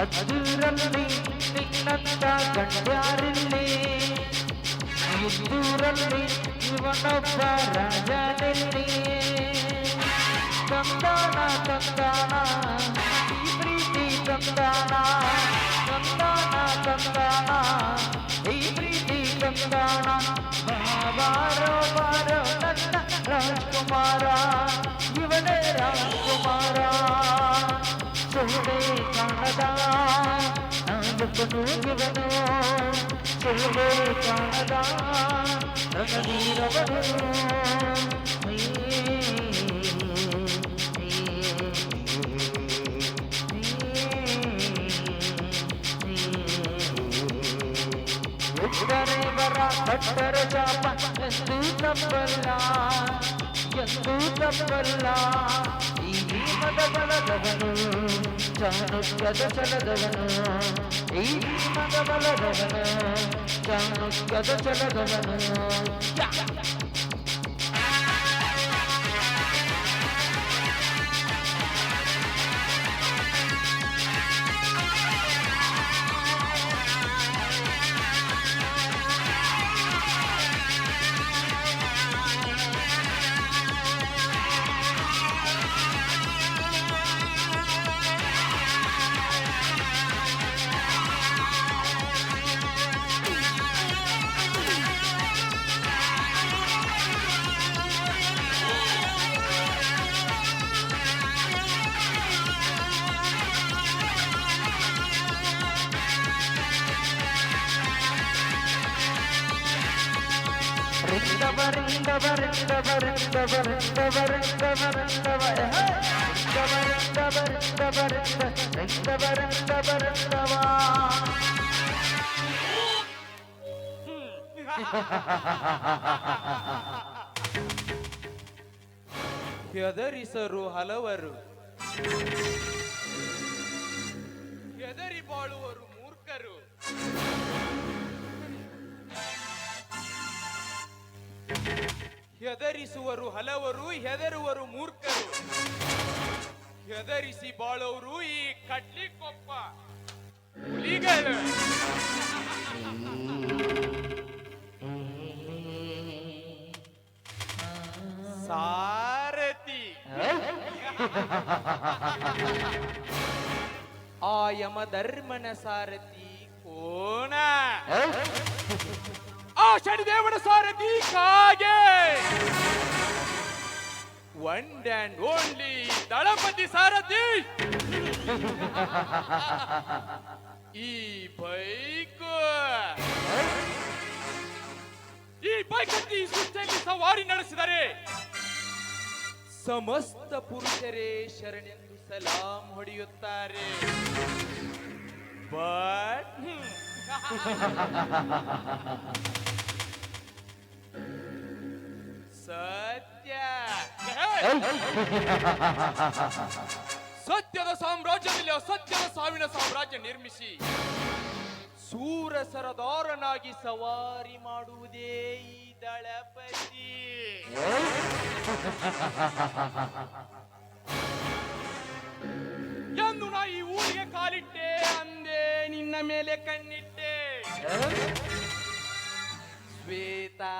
ಅದ್ದೂರಲ್ಲಿ ನಿನ್ನಂತ ಗಂಡ್ಯಾರಿಲ್ಲಿ, ಇದ್ದೂರಲ್ಲಿ ಇವನೊಬ್ಬ ರಾಜನಿಲ್ಲಿ. ತಂದಾನ ತಂದಾನ ಈ ಪ್ರೀತಿ ತಂದಾನ, ತಂದಾನ ತಂದಾನ ಈ ಪ್ರೀತಿ ತಂದಾನ. ಬಾರೋ ಬಾರೋ ನನ್ನ ರಾಜ್ಕುಮಾರ, ಇವನೇ ರಾಜ್ಕುಮಾರ. ಸುಳ್ಳೆ ಕಾಣದ ನಾಗಪ್ಪನು ಇವನು, ಸುಳ್ಳೆ ಕಾಣದ ರಣವೀರವನು. ಬರ ಭಟ್ಟರ ಜಾಪ ಎಂದೂ ತಪ್ಪಲ್ಲ, ಎಂದೂ ತಪ್ಪಲ್ಲ. ಈ ಭೀಮದ ಬಲದವನು, ಚಾಣಕ್ಯದ ಛಲದವನು. ಈ ಭೀಮದ ಬಲದವನು, ಚಾಣಕ್ಯದ ಛಲದವನು. ಹೆದರಿಸರು ಹಲವರು, ಹೆದರಿ ಬಾಳುವರು ಮೂರ್ಖರು. ಹೆದರಿಸುವರು ಹಲವರು, ಹೆದರುವರು ಮೂರ್ಖರು. ಹೆದರಿಸಿ ಬಾಳೋರು ಈ ಕಡ್ಲಿಕೊಪ್ಪ ಹುಲಿಗಳು. ಸಾರಥಿ ಆ ಯಮ ಧರ್ಮನ ಸಾರಥಿ ಕೋಣ, ಆ ಶನಿದೇವನ ಸಾರಥಿ ಕಾಗೆ, ಒನ್ ಅಂಡ್ ಓನ್ಲಿ ದಳಪತಿ ಸಾರಥಿ. ಈ ಬೈಕು ಹತ್ತಿ ಸುತ್ತಲ್ಲಿ ಸವಾರಿ ನಡೆಸಿದರೆ ಸಮಸ್ತ ಪುರುಷರೇ ಶರಣೆಂದು ಸಲಾಂ ಹೊಡೆಯುತ್ತಾರೆ. ಬಟ್ ಸತ್ಯ, ಸತ್ಯದ ಸಾಮ್ರಾಜ್ಯದಲ್ಲಿ ಅಸತ್ಯದ ಸಾವಿನ ಸಾಮ್ರಾಜ್ಯ ನಿರ್ಮಿಸಿ ಸೂರ ಸರದಾರನಾಗಿ ಸವಾರಿ ಮಾಡುವುದೇ ಈ ದಳಪತಿ. ಎಂದು ನಾ ಈ ಊರಿಗೆ ಕಾಲಿಟ್ಟೆ ಅಂದೆ, ನಿನ್ನ ಮೇಲೆ ಕಣ್ಣಿಟ್ಟೆ ಶ್ವೇತಾ.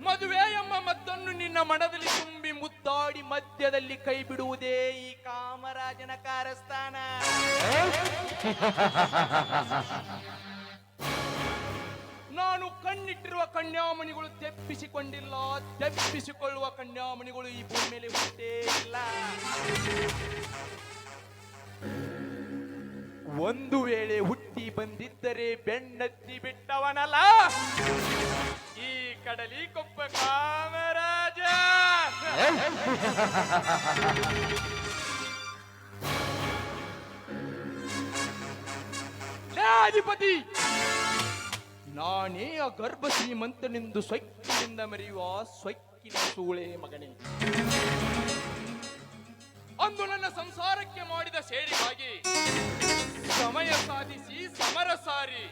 ಮದುವೆ ಎಂಬ ಮತ್ತನ್ನು ನಿನ್ನ ಮನದಲ್ಲಿ ತುಂಬಿ ಮುದ್ದಾಡಿ ಮಧ್ಯದಲ್ಲಿ ಕೈ ಬಿಡುವುದೇ ಈ ಕಾಮರಾಜನ ಕಾರಸ್ಥಾನ. ನಾನು ಕಣ್ಣಿಟ್ಟಿರುವ ಕನ್ಯಾಮಣಿಗಳು ತೆಪ್ಪಿಸಿಕೊಂಡಿಲ್ಲ, ತೆಪ್ಪಿಸಿಕೊಳ್ಳುವ ಕನ್ಯಾಮಣಿಗಳು ಈ ಭೂಮಿ ಮೇಲೆ ಹುಟ್ಟೇ ಇಲ್ಲ. ಒಂದು ವೇಳೆ ಹುಟ್ಟಿ ಬಂದಿದ್ದರೆ ಬೆನ್ನತ್ತಿ ಬಿಟ್ಟವನಲ್ಲ ಈ ಕಡಲಿ ಕೊಪ್ಪ ಕಾಮರಾಜ. ಅಧಿಪತಿ, ನಾನೇ ಆ ಗರ್ಭ ಶ್ರೀಮಂತನೆಂದು ಸ್ವಕ್ಕಿನಿಂದ ಮರೆಯುವ ಸ್ವಕ್ಕಿನ ಸೂಳೆ ಮಗನೇ. ಅಂದು ನನ್ನ ಸಂಸಾರಕ್ಕೆ ಮಾಡಿದ ಸೇಡಿಗಾಗಿ ಸಮಯ ಸಾಧಿಸಿ ಸಮರ ಸಾರಿ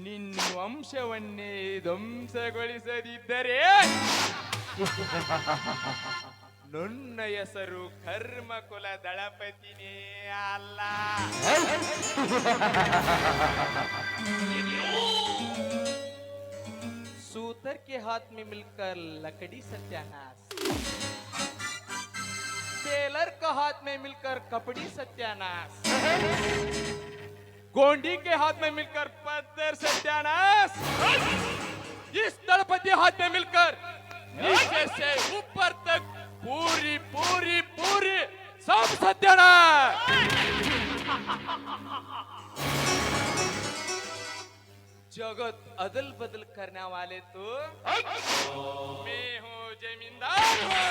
ನಿನ್ನ ವಂಶವನ್ನೇ ಧ್ವಂಸಗೊಳಿಸದಿದ್ದರೆ ನನ್ನ ಹೆಸರು ಕರ್ಮಕುಲ ದಳಪತಿನೇ ಅಲ್ಲ. सूतर के हाथ में मिलकर लकड़ी सत्यानाश, टेलर का हाथ में मिलकर कपड़ी सत्यानाश, गोंडी के हाथ में मिलकर पत्थर सत्यानाश, इस दलपति हाथ में मिलकर नीचे से ऊपर तक पूरी पूरी पूरी सब सत्यानाश. जगत अदल बदल करने वाले तो मैं हूँ, जमींदार हूँ.